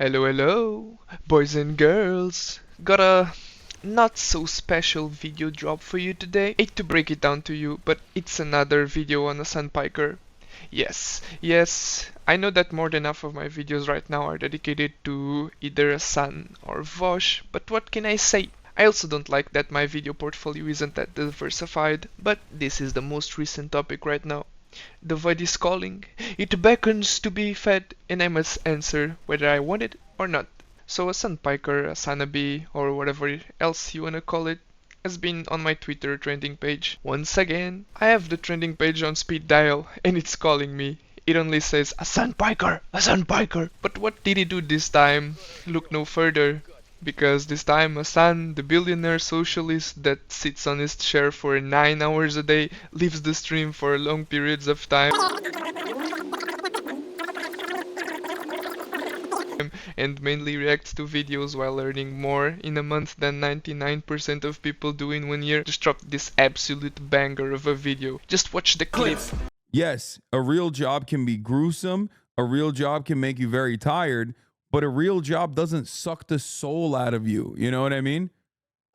Hello, hello, boys and girls. Got a not so special video drop for you today. Hate to break it down to you, but it's another video on Hassan Piker. Yes, I know that more than half of my videos right now are dedicated to either Hassan or Vosh, but what can I say? I also don't like that my video portfolio isn't that diversified, but this is the most recent topic right now. The void is calling. It beckons to be fed, and I must answer whether I want it or not. So Hassan Piker, Hassanabi, or whatever else you wanna call it, has been on my Twitter trending page. Once again, I have the trending page on speed dial, and it's calling me. It only says Hassan Piker, Hassan Piker. But what did he do this time? Look no further. Because this time Hassan, the billionaire socialist that sits on his chair for 9 hours a day, leaves the stream for long periods of time and mainly reacts to videos while earning more in a month than 99% of people do in 1 year, just dropped this absolute banger of a video. Just watch the clip. Yes, a real job can be gruesome. A real job can make you very tired. But a real job doesn't suck the soul out of you. You know what I mean?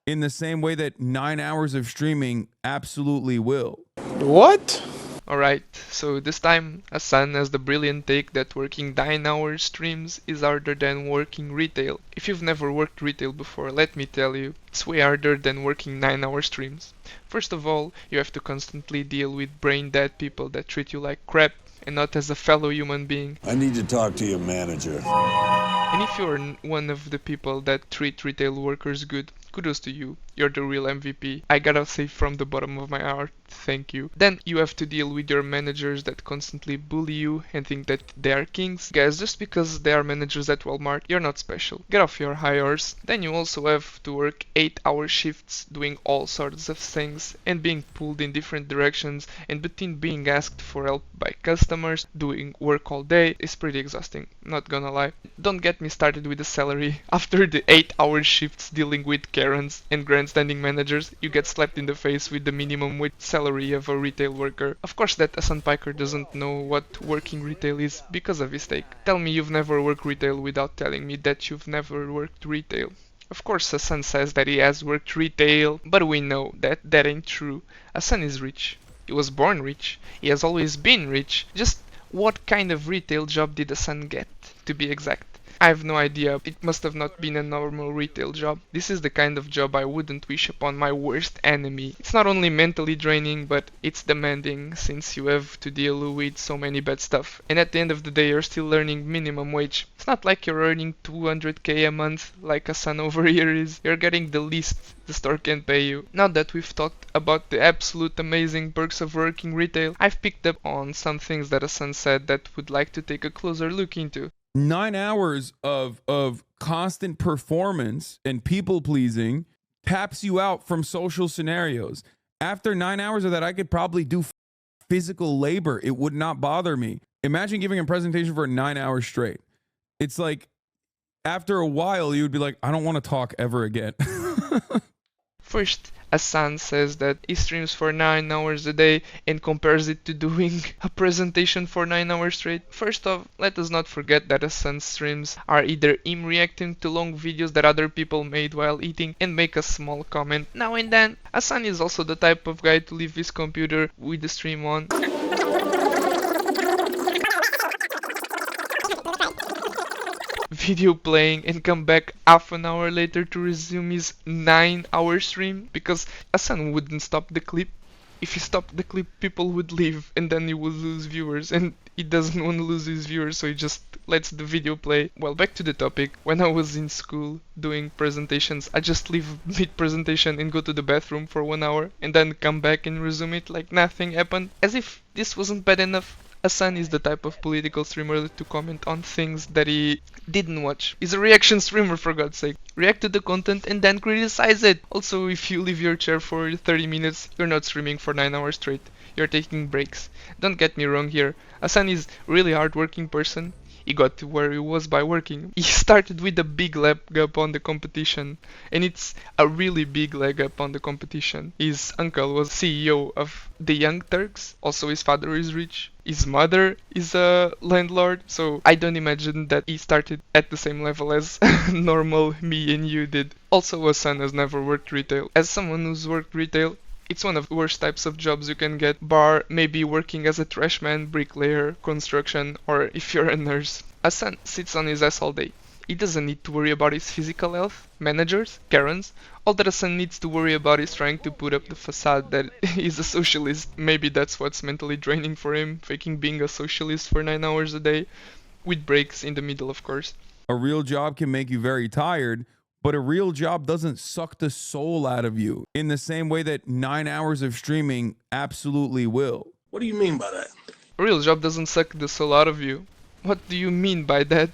In the same way that 9 hours of streaming absolutely will. What? Alright, so this time Hassan has the brilliant take that working 9-hour streams is harder than working retail. If you've never worked retail before, let me tell you, it's way harder than working 9-hour streams. First of all, you have to constantly deal with brain dead people that treat you like crap and not as a fellow human being. I need to talk to your manager. And if you're one of the people that treat retail workers good, kudos to you. You're the real MVP. I gotta say from the bottom of my heart, thank you. Then you have to deal with your managers that constantly bully you and think that they are kings. Guys, just because they are managers at Walmart, you're not special. Get off your high horse. Then you also have to work 8-hour shifts doing all sorts of things and being pulled in different directions, and between being asked for help by customers, doing work all day is pretty exhausting, not gonna lie. Don't get me started with the salary. After the 8-hour shifts dealing with Karens and grandstanding managers, you get slapped in the face with the minimum wage salary of a retail worker. Of course that Hassan Piker doesn't know what working retail is because of his take. Tell me you've never worked retail without telling me that you've never worked retail. Of course Hassan says that he has worked retail, but we know that that ain't true. Hassan is rich. He was born rich. He has always been rich. Just what kind of retail job did Hassan get, to be exact? I have no idea. It must have not been a normal retail job. This is the kind of job I wouldn't wish upon my worst enemy. It's not only mentally draining, but it's demanding since you have to deal with so many bad stuff. And at the end of the day, you're still earning minimum wage. It's not like you're earning 200k a month like Hassan over here is. You're getting the least the store can pay you. Now that we've talked about the absolute amazing perks of working retail, I've picked up on some things that Hassan said that would like to take a closer look into. 9 hours of constant performance and people pleasing taps you out from social scenarios. After 9 hours of that, I could probably do physical labor. It would not bother me. Imagine giving a presentation for 9 hours straight. It's like after a while, you would be like, I don't want to talk ever again. First, Hassan says that he streams for 9 hours a day and compares it to doing a presentation for 9 hours straight. First off, let us not forget that Hassan's streams are either him reacting to long videos that other people made while eating and make a small comment now and then. Hassan is also the type of guy to leave his computer with the stream on, video playing, and come back half an hour later to resume his 9-hour stream, because Hassan wouldn't stop the clip. If he stopped the clip, people would leave and then he would lose viewers, and he doesn't want to lose his viewers, so he just lets the video play. Well, back to the topic. When I was in school doing presentations, I just leave mid-presentation and go to the bathroom for 1 hour and then come back and resume it like nothing happened. As if this wasn't bad enough, Hassan is the type of political streamer to comment on things that he didn't watch. He's a reaction streamer, for God's sake. React to the content and then criticize it. Also, if you leave your chair for 30 minutes, you're not streaming for 9 hours straight. You're taking breaks. Don't get me wrong here. Hassan is a really hardworking person. He got to where he was by working. He started with a big leg up on the competition, and it's a really big leg up on the competition. His uncle was CEO of the Young Turks, also his father is rich. His mother is a landlord, so I don't imagine that he started at the same level as normal me and you did. Also, Hassan has never worked retail. As someone who's worked retail, it's one of the worst types of jobs you can get, bar maybe working as a trash man, bricklayer, construction, or if you're a nurse. Hassan sits on his ass all day. He doesn't need to worry about his physical health, managers, Karens. All that Hassan needs to worry about is trying to put up the facade that he's a socialist. Maybe that's what's mentally draining for him, faking being a socialist for 9 hours a day, with breaks in the middle, of course. A real job can make you very tired, but a real job doesn't suck the soul out of you in the same way that 9 hours of streaming absolutely will. What do you mean by that? A real job doesn't suck the soul out of you. What do you mean by that?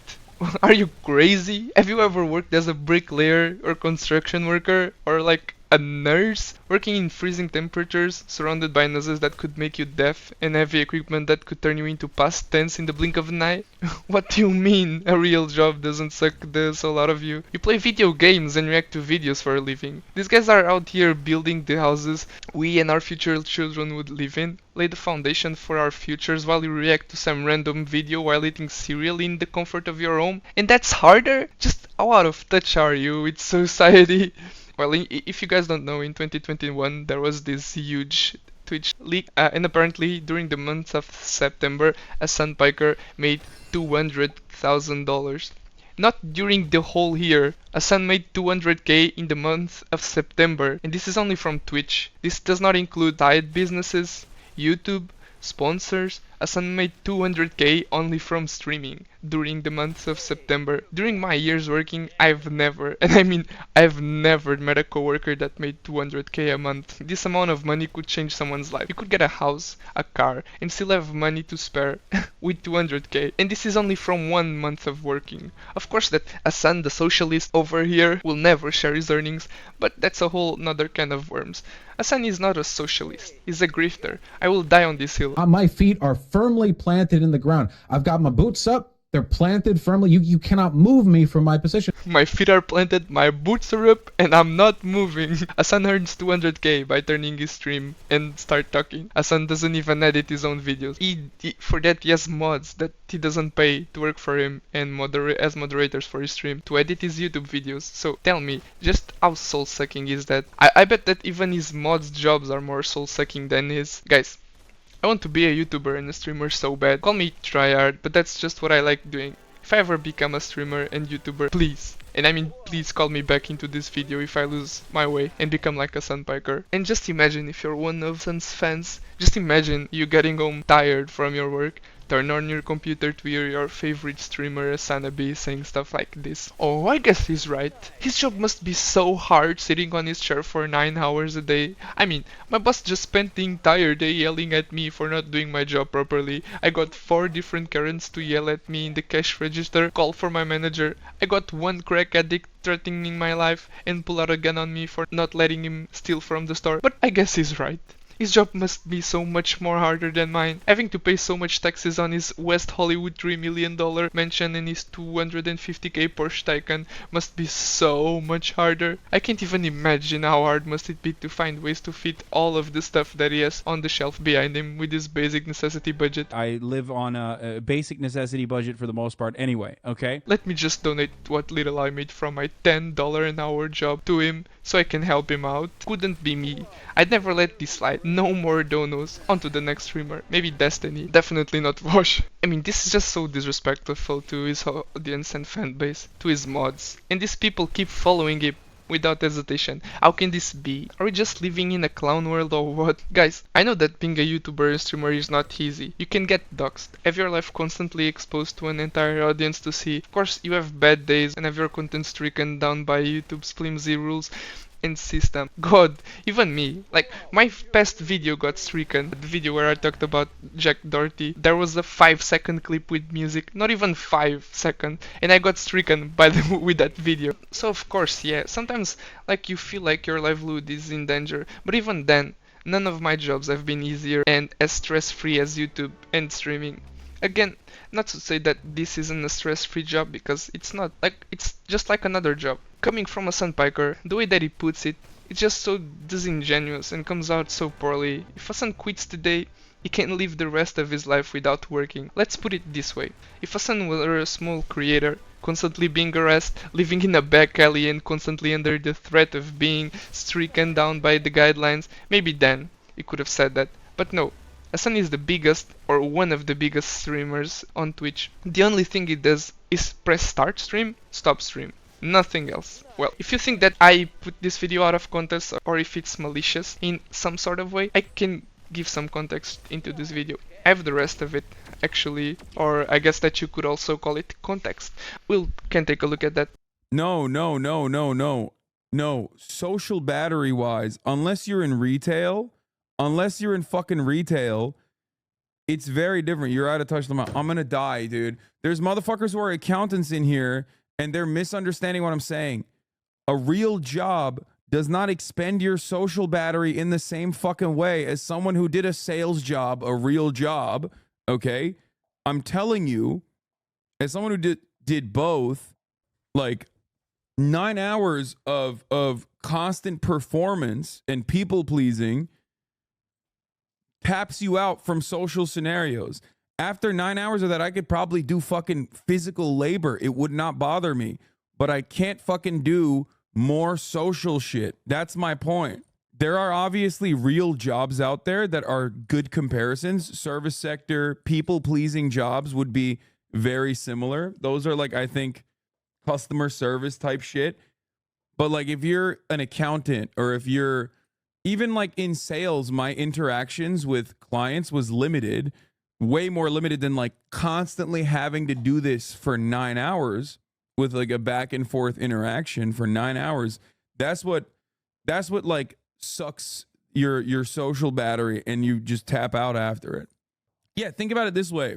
Are you crazy? Have you ever worked as a bricklayer or construction worker or like a nurse? Working in freezing temperatures, surrounded by noses that could make you deaf and heavy equipment that could turn you into past tense in the blink of an eye? What do you mean a real job doesn't suck the soul out of you? You play video games and react to videos for a living. These guys are out here building the houses we and our future children would live in. Lay the foundation for our futures while you react to some random video while eating cereal in the comfort of your home. And that's harder? Just how out of touch are you with society? Well, if you guys don't know, in 2021 there was this huge Twitch leak, and apparently during the month of September, Hassan Piker made $200,000. Not during the whole year. Hassan made 200k in the month of September, and this is only from Twitch. This does not include side businesses, YouTube, sponsors. Hassan made 200k only from streaming during the month of September. During my years working, I've never, and I mean I've never met a coworker that made 200k a month. This amount of money could change someone's life. You could get a house, a car, and still have money to spare with 200k. And this is only from 1 month of working. Of course that Hassan, the socialist over here, will never share his earnings, but that's a whole nother can of worms. Hassan is not a socialist. He's a grifter. I will die on this hill. My feet are firmly planted in the ground. I've got my boots up. They're planted firmly. You cannot move me from my position. My feet are planted, my boots are up, and I'm not moving. Hassan earns 200k by turning his stream and start talking. Hassan doesn't even edit his own videos. For that he has mods that he doesn't pay to work for him and as moderators for his stream to edit his YouTube videos. So tell me, just how soul-sucking is that? I bet that even his mods jobs are more soul-sucking than his. Guys, I want to be a YouTuber and a streamer so bad. Call me tryhard, but that's just what I like doing. If I ever become a streamer and YouTuber, please, and I mean please call me back into this video if I lose my way and become like Hassan Piker. And just imagine if you're one of Hassan's fans, just imagine you getting home tired from your work, turn on your computer to hear your favorite streamer Hassan saying stuff like this. Oh, I guess he's right. His job must be so hard sitting on his chair for 9 hours a day. I mean, my boss just spent the entire day yelling at me for not doing my job properly. I got 4 different Karens to yell at me in the cash register, call for my manager. I got one crack addict threatening my life and pull out a gun on me for not letting him steal from the store. But I guess he's right. His job must be so much more harder than mine. Having to pay so much taxes on his West Hollywood $3 million mansion and his 250k Porsche Taycan must be so much harder. I can't even imagine how hard must it be to find ways to fit all of the stuff that he has on the shelf behind him with his basic necessity budget. I live on a basic necessity budget for the most part anyway, okay? Let me just donate what little I made from my $10 an hour job to him so I can help him out. Couldn't be me. I'd never let this slide. No more donos. On to the next streamer. Maybe Destiny. Definitely not Wash. I mean, this is just so disrespectful to his audience and fan base, to his mods. And these people keep following him without hesitation. How can this be? Are we just living in a clown world or what? Guys, I know that being a YouTuber and streamer is not easy. You can get doxxed, have your life constantly exposed to an entire audience to see. Of course, you have bad days and have your content stricken down by YouTube's flimsy rules and system. God, even me, like my past video got stricken. The video where I talked about Jack Doherty, there was a 5-second clip with music, not even 5 seconds, and I got stricken by with that video. So of course, yeah, sometimes like you feel like your livelihood is in danger, but even then, none of my jobs have been easier and as stress-free as YouTube and streaming. Again, not to say that this isn't a stress-free job, because it's not. Like, it's just like another job. Coming from Hassan Piker, the way that he puts it, it's just so disingenuous and comes out so poorly. If Hassan quits today, he can live the rest of his life without working. Let's put it this way. If Hassan were a small creator, constantly being harassed, living in a back alley and constantly under the threat of being stricken down by the guidelines, maybe then he could have said that. But no, Hassan is the biggest, or one of the biggest streamers on Twitch. The only thing he does is press start stream, stop stream. Nothing else. Well, if you think that I put this video out of context, or if it's malicious in some sort of way, I can give some context into this video. I have the rest of it, actually, or I guess that you could also call it context. We can take a look at that. No. Social battery wise, unless you're in fucking retail, it's very different. You're out of touch. I'm gonna die, dude. There's motherfuckers who are accountants in here and they're misunderstanding what I'm saying. A real job does not expend your social battery in the same fucking way as someone who did a sales job, a real job. Okay. I'm telling you, as someone who did both, like 9 hours of constant performance and people pleasing taps you out from social scenarios. After 9 hours of that, I could probably do fucking physical labor. It would not bother me, but I can't fucking do more social shit. That's my point. There are obviously real jobs out there that are good comparisons. Service sector, people pleasing jobs would be very similar. Those are like, I think, customer service type shit. But like if you're an accountant, or if you're even like in sales, my interactions with clients was limited, way more limited than like constantly having to do this for 9 hours with like a back and forth interaction for 9 hours. That's what like sucks your social battery, and you just tap out after it. Yeah, think about it this way.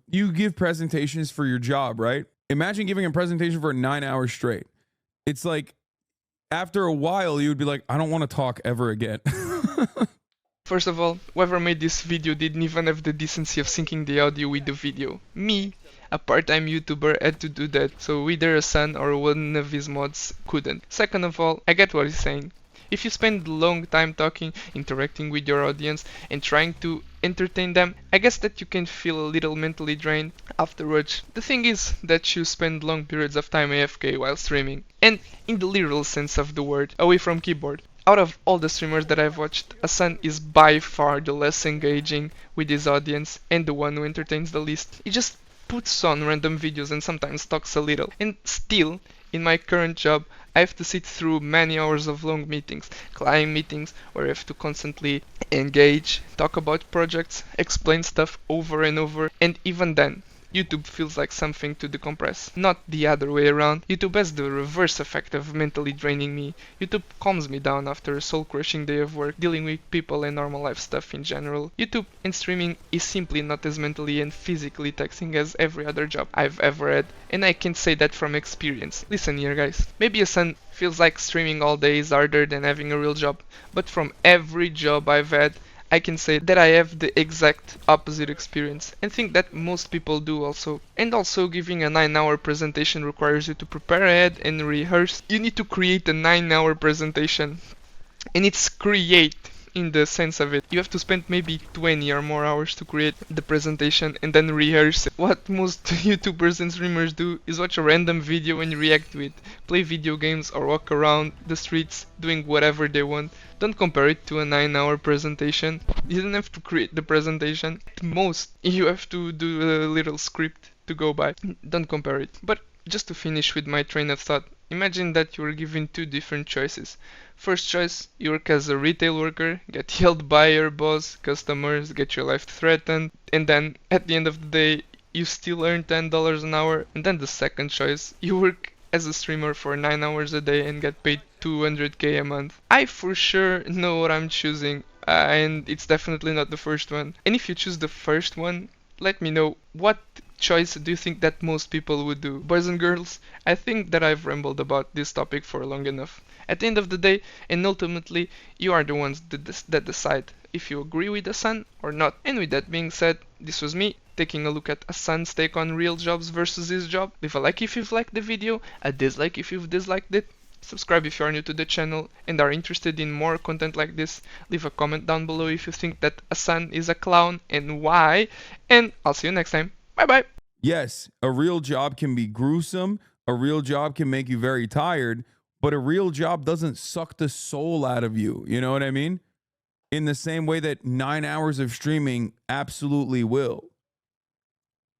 You give presentations for your job, right? Imagine giving a presentation for 9 hours straight. It's like after a while you would be like, I don't want to talk ever again. First of all, whoever made this video didn't even have the decency of syncing the audio with the video. Me, a part-time YouTuber, had to do that, so either Hassan or one of his mods couldn't. Second of all, I get what he's saying. If you spend a long time talking, interacting with your audience, and trying to entertain them, I guess that you can feel a little mentally drained afterwards. The thing is that you spend long periods of time AFK while streaming, and in the literal sense of the word, away from keyboard. Out of all the streamers that I've watched, Hassan is by far the less engaging with his audience and the one who entertains the least. He just puts on random videos and sometimes talks a little. And still, in my current job, I have to sit through many hours of long meetings, client meetings, where I have to constantly engage, talk about projects, explain stuff over and over, and even then, YouTube feels like something to decompress, not the other way around. YouTube has the reverse effect of mentally draining me. YouTube calms me down after a soul-crushing day of work, dealing with people and normal life stuff in general. YouTube and streaming is simply not as mentally and physically taxing as every other job I've ever had, and I can say that from experience. Listen here guys, maybe Hassan feels like streaming all day is harder than having a real job, but from every job I've had, I can say that I have the exact opposite experience, and think that most people do also. And also, giving a 9-hour presentation requires you to prepare ahead and rehearse. You need to create a 9-hour presentation, and it's create in the sense of it. You have to spend maybe 20 or more hours to create the presentation and then rehearse it. What most YouTubers and streamers do is watch a random video and react to it, play video games or walk around the streets doing whatever they want. Don't compare it to a 9-hour presentation. You don't have to create the presentation. At most, you have to do a little script to go by. Don't compare it. But just to finish with my train of thought, imagine that you were given two different choices. First choice, you work as a retail worker, get yelled by your boss, customers, get your life threatened, and then at the end of the day, you still earn $10 an hour. And then the second choice, you work as a streamer for 9 hours a day and get paid 200k a month. I for sure know what I'm choosing, and it's definitely not the first one. And if you choose the first one, let me know what choice do you think that most people would do. Boys and girls, I think that I've rambled about this topic for long enough. At the end of the day, and ultimately, you are the ones that decide if you agree with Hassan or not. And with that being said, this was me. taking a look at Hassan's take on real jobs versus his job. Leave a like if you've liked the video, a dislike if you've disliked it. Subscribe if you are new to the channel and are interested in more content like this. Leave a comment down below if you think that Hassan is a clown and why. And I'll see you next time. Bye bye. Yes, a real job can be gruesome. A real job can make you very tired, but a real job doesn't suck the soul out of you. You know what I mean? In the same way that 9 hours of streaming absolutely will.